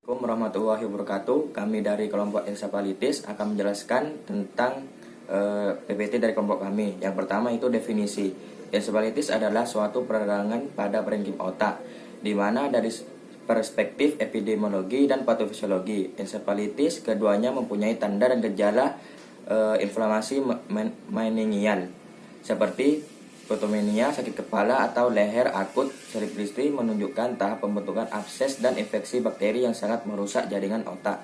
Assalamualaikum warahmatullahi wabarakatuh. Kami dari kelompok Encephalitis akan menjelaskan tentang PPT dari kelompok kami. Yang pertama itu definisi. Encephalitis adalah suatu peradangan pada parenkim otak, di mana dari perspektif epidemiologi dan patofisiologi, encephalitis keduanya mempunyai tanda dan gejala inflamasi meningial seperti Pneumonia, sakit kepala atau leher akut. Cerebristri menunjukkan tahap pembentukan abses dan infeksi bakteri yang sangat merusak jaringan otak.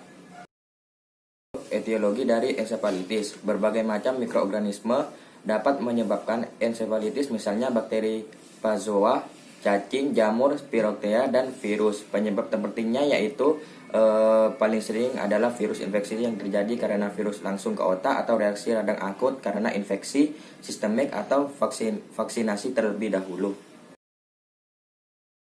Etiologi dari encephalitis. Berbagai macam mikroorganisme dapat menyebabkan encephalitis, misalnya bakteri Pazoa, cacing, jamur, Spirochea, dan virus. Penyebab terpentingnya yaitu paling sering adalah virus infeksi yang terjadi karena virus langsung ke otak atau reaksi radang akut karena infeksi sistemik atau vaksinasi terlebih dahulu.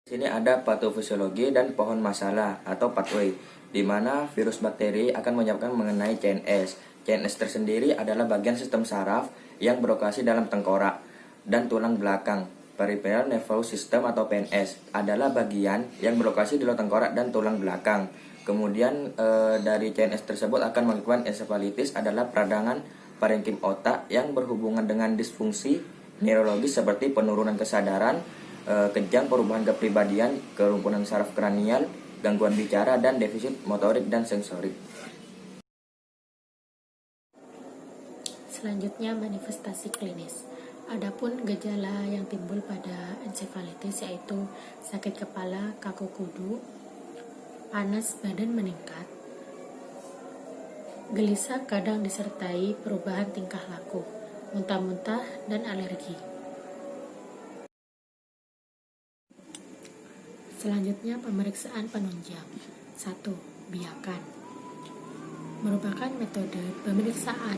Di sini ada patofisiologi dan pohon masalah atau pathway, di mana virus bakteri akan menyebabkan mengenai CNS. CNS tersendiri adalah bagian sistem saraf yang beroperasi dalam tengkorak dan tulang belakang. Peripheral Nervous System atau PNS adalah bagian yang beroperasi di luar tengkorak dan tulang belakang. Kemudian dari CNS tersebut akan mengakibatkan encephalitis adalah peradangan parenkim otak yang berhubungan dengan disfungsi neurologis seperti penurunan kesadaran, kejang, perubahan kepribadian, kerumpunan saraf kranial, gangguan bicara, dan defisit motorik dan sensorik. Selanjutnya manifestasi klinis. Adapun gejala yang timbul pada encephalitis yaitu sakit kepala, kaku kudu, panas badan meningkat, gelisah kadang disertai perubahan tingkah laku, muntah-muntah, dan alergi. Selanjutnya pemeriksaan penunjang. 1. Biakan merupakan metode pemeriksaan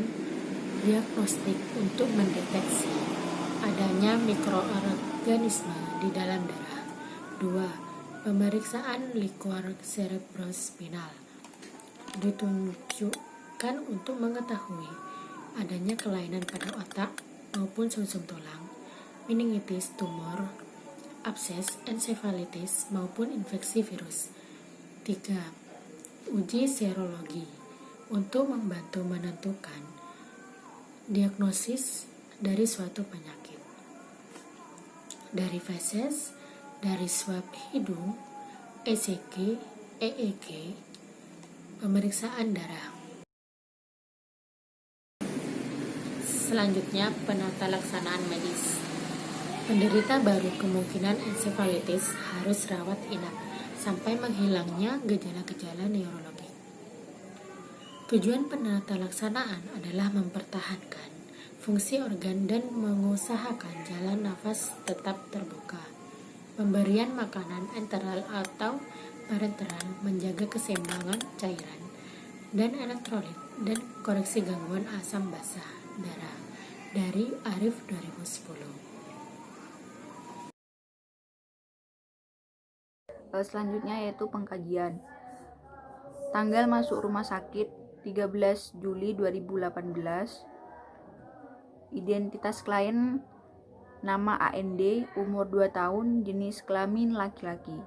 diagnostik untuk mendeteksi adanya mikroorganisme di dalam darah. 2. Pemeriksaan liquor cerebrospinal ditunjukkan untuk mengetahui adanya kelainan pada otak maupun sumsum tulang, meningitis, tumor, abses, encephalitis maupun infeksi virus. 3. Uji serologi untuk membantu menentukan diagnosis dari suatu penyakit. Dari feses, dari swab hidung, ECG, EEG, pemeriksaan darah. Selanjutnya penata laksanaan medis. Penderita baru kemungkinan encephalitis harus rawat inap sampai menghilangnya gejala-gejala neurologi. Tujuan penata laksanaan adalah mempertahankan fungsi organ dan mengusahakan jalan nafas tetap terbuka. Pemberian makanan enteral atau parenteral menjaga keseimbangan cairan dan elektrolit dan koreksi gangguan asam basah darah. Dari Arif 2010. Selanjutnya yaitu pengkajian. Tanggal masuk rumah sakit 13 Juli 2018. Identitas klien nama AND, umur 2 tahun, jenis kelamin laki-laki.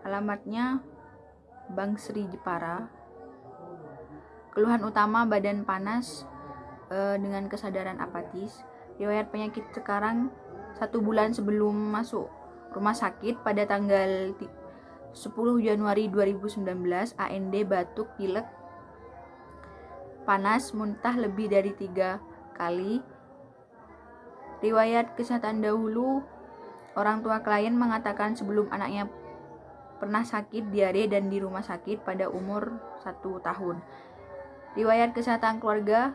Alamatnya Bangsri Jepara. Keluhan utama badan panas dengan kesadaran apatis. Riwayat penyakit sekarang 1 bulan sebelum masuk rumah sakit pada tanggal 10 Januari 2019, AND batuk, pilek, panas, muntah lebih dari 3 kali. Riwayat kesehatan dahulu, orang tua klien mengatakan sebelum anaknya pernah sakit diare dan di rumah sakit pada umur 1 tahun. Riwayat kesehatan keluarga,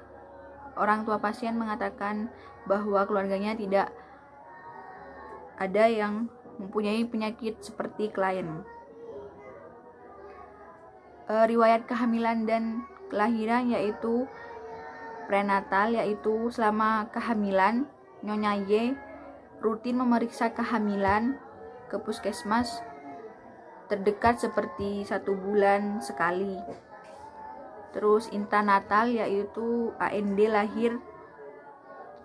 orang tua pasien mengatakan bahwa keluarganya tidak ada yang mempunyai penyakit seperti klien. Riwayat kehamilan dan kelahiran yaitu prenatal, yaitu selama kehamilan Nyonya Y rutin memeriksa kehamilan ke puskesmas terdekat seperti 1 bulan sekali. Terus intranatal yaitu AND lahir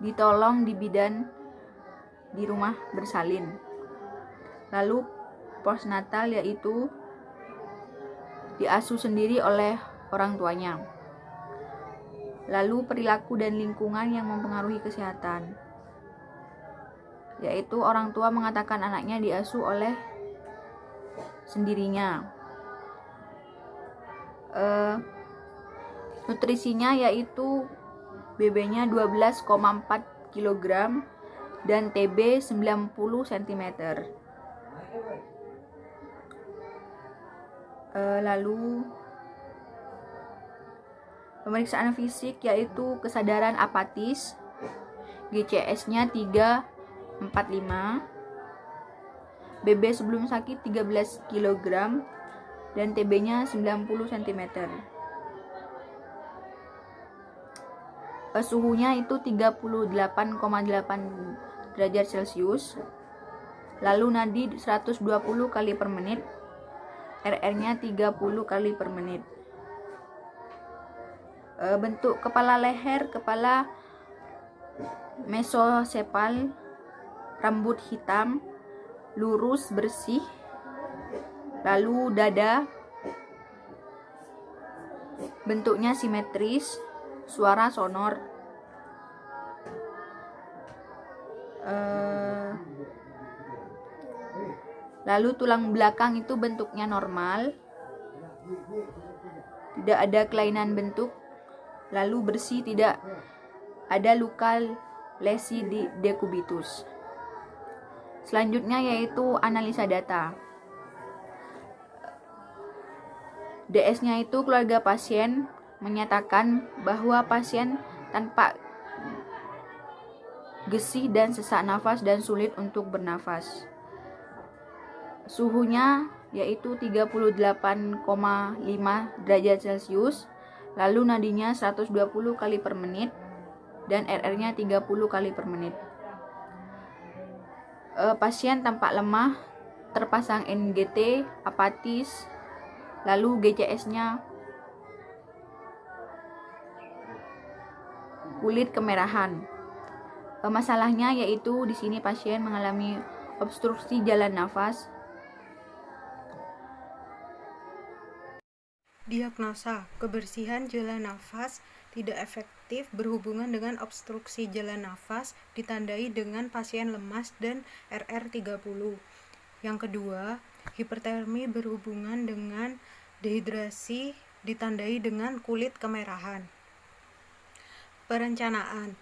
ditolong di bidan di rumah bersalin. Lalu postnatal yaitu diasuh sendiri oleh orang tuanya. Lalu perilaku dan lingkungan yang mempengaruhi kesehatan, yaitu orang tua mengatakan anaknya diasuh oleh sendirinya. Nutrisinya yaitu BB-nya 12,4 kg dan TB 90 cm. Lalu pemeriksaan fisik yaitu kesadaran apatis, GCS-nya 345, BB sebelum sakit 13 kg dan TB-nya 90 cm. Suhunya itu 38,8 derajat Celcius. Lalu nadi 120 kali per menit, RR-nya 30 kali per menit. Bentuk kepala leher, kepala mesosepal, rambut hitam, lurus, bersih. Lalu dada, bentuknya simetris, suara sonor. Lalu tulang belakang itu bentuknya normal, tidak ada kelainan bentuk. Lalu bersih, tidak ada luka lesi di dekubitus. Selanjutnya yaitu analisa data. DS-nya itu keluarga pasien menyatakan bahwa pasien tanpa gesih dan sesak nafas dan sulit untuk bernafas. Suhunya yaitu 38,5 derajat Celcius. Lalu nadinya 120 kali per menit dan RR-nya 30 kali per menit. Pasien tampak lemah, terpasang NGT, apatis. Lalu GCS-nya kulit kemerahan. Masalahnya yaitu di sini pasien mengalami obstruksi jalan nafas. Diagnosa kebersihan jalan nafas tidak efektif berhubungan dengan obstruksi jalan nafas ditandai dengan pasien lemas dan RR30. Yang kedua, hipertermi berhubungan dengan dehidrasi ditandai dengan kulit kemerahan. Perencanaan,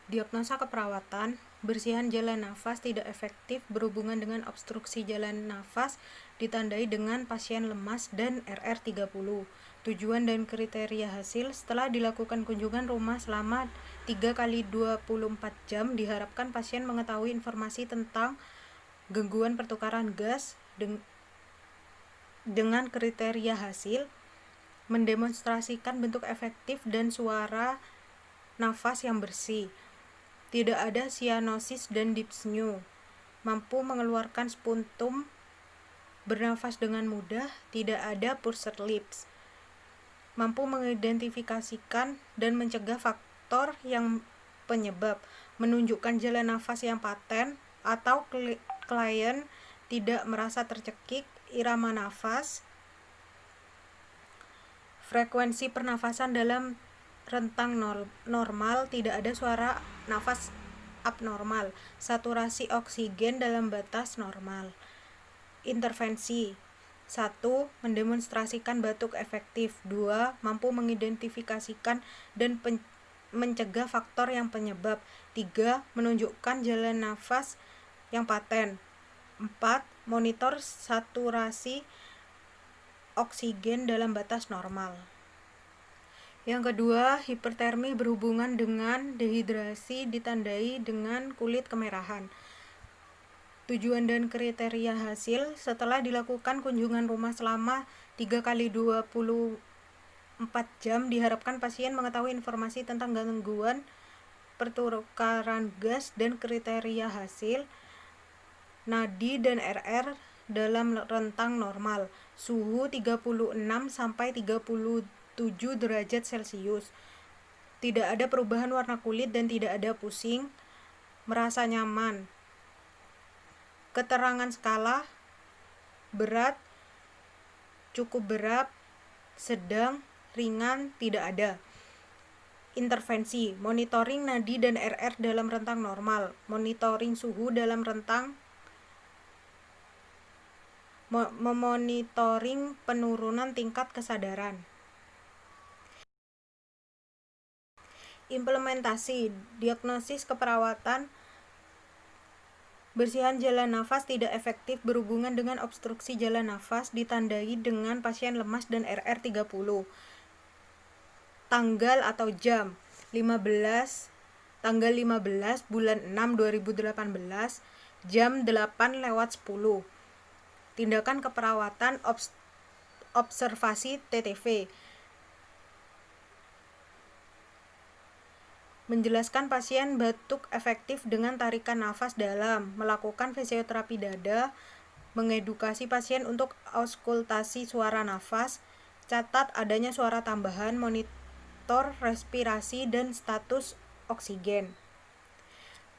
diagnosa keperawatan, bersihan jalan nafas tidak efektif berhubungan dengan obstruksi jalan nafas ditandai dengan pasien lemas dan RR30. Tujuan dan kriteria hasil setelah dilakukan kunjungan rumah selama 3 kali 24 jam diharapkan pasien mengetahui informasi tentang gangguan pertukaran gas dengan kriteria hasil, mendemonstrasikan bentuk efektif dan suara nafas yang bersih, tidak ada cyanosis dan dyspnea, mampu mengeluarkan sputum, bernafas dengan mudah, tidak ada pursed lips, mampu mengidentifikasikan dan mencegah faktor yang penyebab, menunjukkan jalan nafas yang paten atau klien tidak merasa tercekik, irama nafas, frekuensi pernafasan dalam rentang normal, tidak ada suara nafas abnormal, saturasi oksigen dalam batas normal. Intervensi 1. Mendemonstrasikan batuk efektif. 2. Mampu mengidentifikasikan dan mencegah faktor yang penyebab. 3. Menunjukkan jalan nafas yang paten. 4. Monitor saturasi oksigen dalam batas normal. Yang kedua, hipertermi berhubungan dengan dehidrasi ditandai dengan kulit kemerahan. Tujuan dan kriteria hasil setelah dilakukan kunjungan rumah selama 3 kali 24 jam diharapkan pasien mengetahui informasi tentang gangguan pertukaran gas dan kriteria hasil, nadi dan RR dalam rentang normal, suhu 36 sampai 37 derajat Celcius, tidak ada perubahan warna kulit dan tidak ada pusing, merasa nyaman. Keterangan skala berat, cukup berat, sedang, ringan, tidak ada. Intervensi, monitoring nadi dan RR dalam rentang normal, monitoring suhu dalam rentang, memonitoring penurunan tingkat kesadaran. Implementasi, diagnosis keperawatan bersihan jalan nafas tidak efektif berhubungan dengan obstruksi jalan nafas ditandai dengan pasien lemas dan RR 30. Tanggal atau jam, tanggal 15 bulan 6 2018 jam 8:10. Tindakan keperawatan observasi TTV. Menjelaskan pasien batuk efektif dengan tarikan nafas dalam, melakukan fisioterapi dada, mengedukasi pasien untuk auskultasi suara nafas, catat adanya suara tambahan, monitor respirasi dan status oksigen.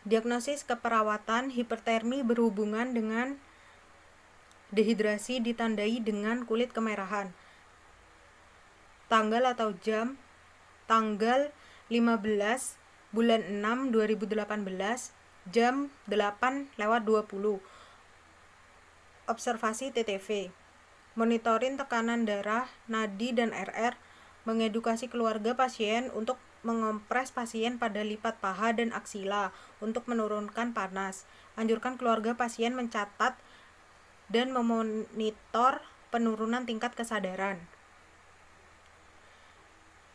Diagnosis keperawatan hipertermi berhubungan dengan dehidrasi ditandai dengan kulit kemerahan. Tanggal atau jam, tanggal 15 bulan 6 2018 jam 8:20. Observasi TTV. Monitoring tekanan darah, nadi dan RR, mengedukasi keluarga pasien untuk mengompres pasien pada lipat paha dan aksila untuk menurunkan panas. Anjurkan keluarga pasien mencatat dan memonitor penurunan tingkat kesadaran.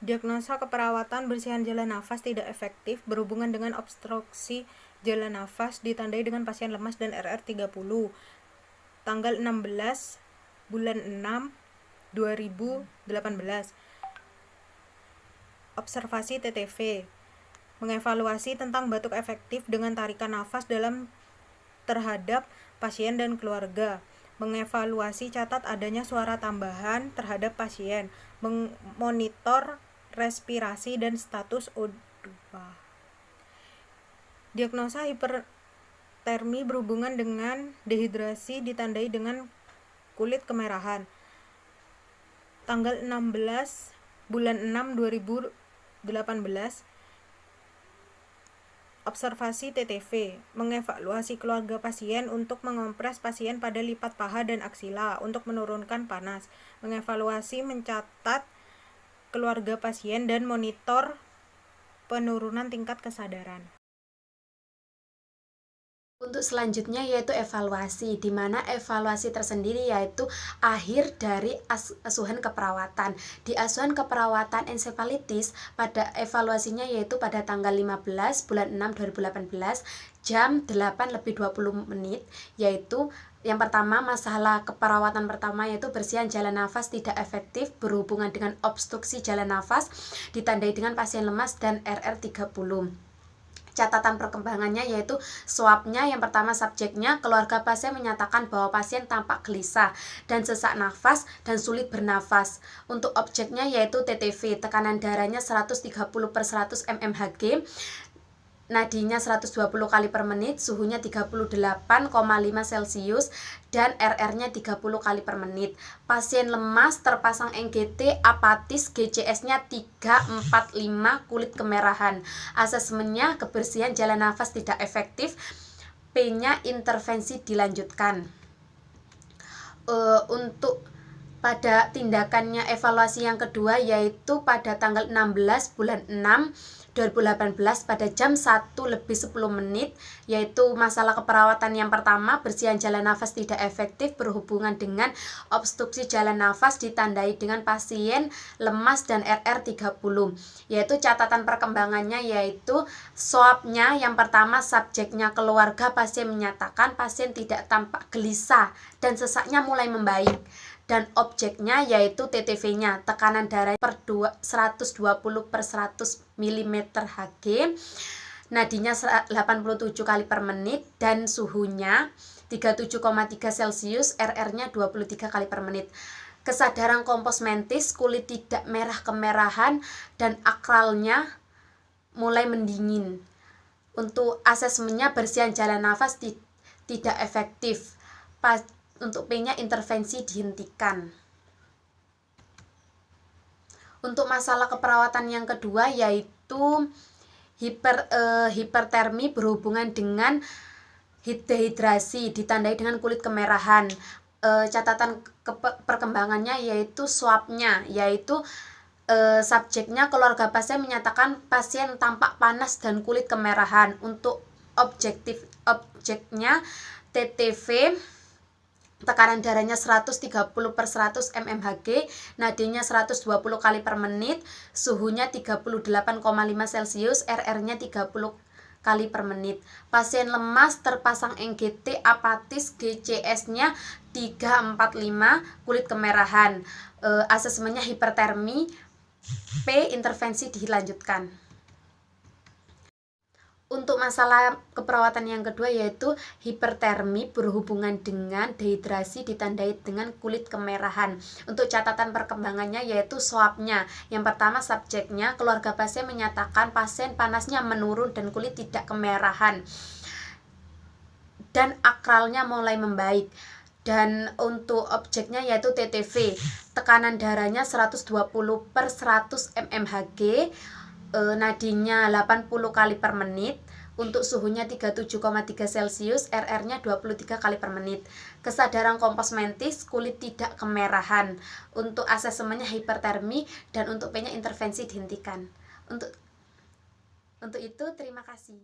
Diagnosa keperawatan bersihan jalan nafas tidak efektif berhubungan dengan obstruksi jalan nafas ditandai dengan pasien lemas dan RR 30. Tanggal 16 bulan 6 2018. Observasi TTV. Mengevaluasi tentang batuk efektif dengan tarikan nafas dalam terhadap pasien dan keluarga. Mengevaluasi catat adanya suara tambahan terhadap pasien. Memonitor respirasi dan status O2. Diagnosa hipertermi berhubungan dengan dehidrasi ditandai dengan kulit kemerahan. Tanggal 16 bulan 6 2018. Observasi TTV. Mengevaluasi keluarga pasien untuk mengompres pasien pada lipat paha dan aksila untuk menurunkan panas. Mengevaluasi mencatat keluarga pasien dan monitor penurunan tingkat kesadaran. Untuk selanjutnya yaitu evaluasi, di mana evaluasi tersendiri yaitu akhir dari asuhan keperawatan. Di asuhan keperawatan ensefalitis pada evaluasinya yaitu pada tanggal 15 bulan 6 2018 jam 8:20 yaitu yang pertama, masalah keperawatan pertama yaitu bersihan jalan nafas tidak efektif berhubungan dengan obstruksi jalan nafas ditandai dengan pasien lemas dan RR 30. Catatan perkembangannya yaitu swabnya yang pertama subjeknya keluarga pasien menyatakan bahwa pasien tampak gelisah dan sesak nafas dan sulit bernafas. Untuk objeknya yaitu TTV, tekanan darahnya 130/100 mmHg, nadinya 120 kali per menit, suhunya 38,5 Celcius dan RR-nya 30 kali per menit. Pasien lemas terpasang NGT apatis, GCS-nya 345, kulit kemerahan. Asesmennya kebersihan jalan nafas tidak efektif, P-nya intervensi dilanjutkan. Untuk pada tindakannya evaluasi yang kedua yaitu pada tanggal 16 bulan 6 2018 pada jam 1:10 yaitu masalah keperawatan yang pertama bersihan jalan nafas tidak efektif berhubungan dengan obstruksi jalan nafas ditandai dengan pasien lemas dan RR 30 yaitu catatan perkembangannya yaitu swabnya yang pertama subjeknya keluarga pasien menyatakan pasien tidak tampak gelisah dan sesaknya mulai membaik dan objeknya yaitu TTV-nya tekanan darah per 120/100 mmHg, nadinya 87 kali per menit dan suhunya 37,3 Celcius, RR-nya 23 kali per menit. Kesadaran kompos mentis, kulit tidak merah kemerahan dan akralnya mulai mendingin. Untuk asesmennya bersihan jalan nafas tidak efektif. Untuk P-nya intervensi dihentikan. Untuk masalah keperawatan yang kedua yaitu hipertermi berhubungan dengan dehidrasi ditandai dengan kulit kemerahan. Catatan perkembangannya yaitu swabnya, yaitu subjeknya keluarga pasien menyatakan pasien tampak panas dan kulit kemerahan. Untuk objeknya TTV, tekanan darahnya 130/100 mmHg, nadinya 120 kali per menit, suhunya 38,5 Celcius, RR-nya 30 kali per menit. Pasien lemas, terpasang NGT, apatis, GCS-nya 345, kulit kemerahan. Asesmennya hipertermi, P, intervensi dilanjutkan. Untuk masalah keperawatan yang kedua yaitu hipertermi berhubungan dengan dehidrasi ditandai dengan kulit kemerahan. Untuk catatan perkembangannya yaitu swabnya. Yang pertama, subjeknya keluarga pasien menyatakan pasien panasnya menurun dan kulit tidak kemerahan dan akralnya mulai membaik. Dan untuk objeknya yaitu TTV, tekanan darahnya 120/100 mmHg, nadinya 80 kali per menit, untuk suhunya 37,3 Celcius, RR-nya 23 kali per menit. Kesadaran komposmentis, kulit tidak kemerahan. Untuk asesmennya hipertermi, dan untuk P-nya intervensi dihentikan. Untuk itu terima kasih.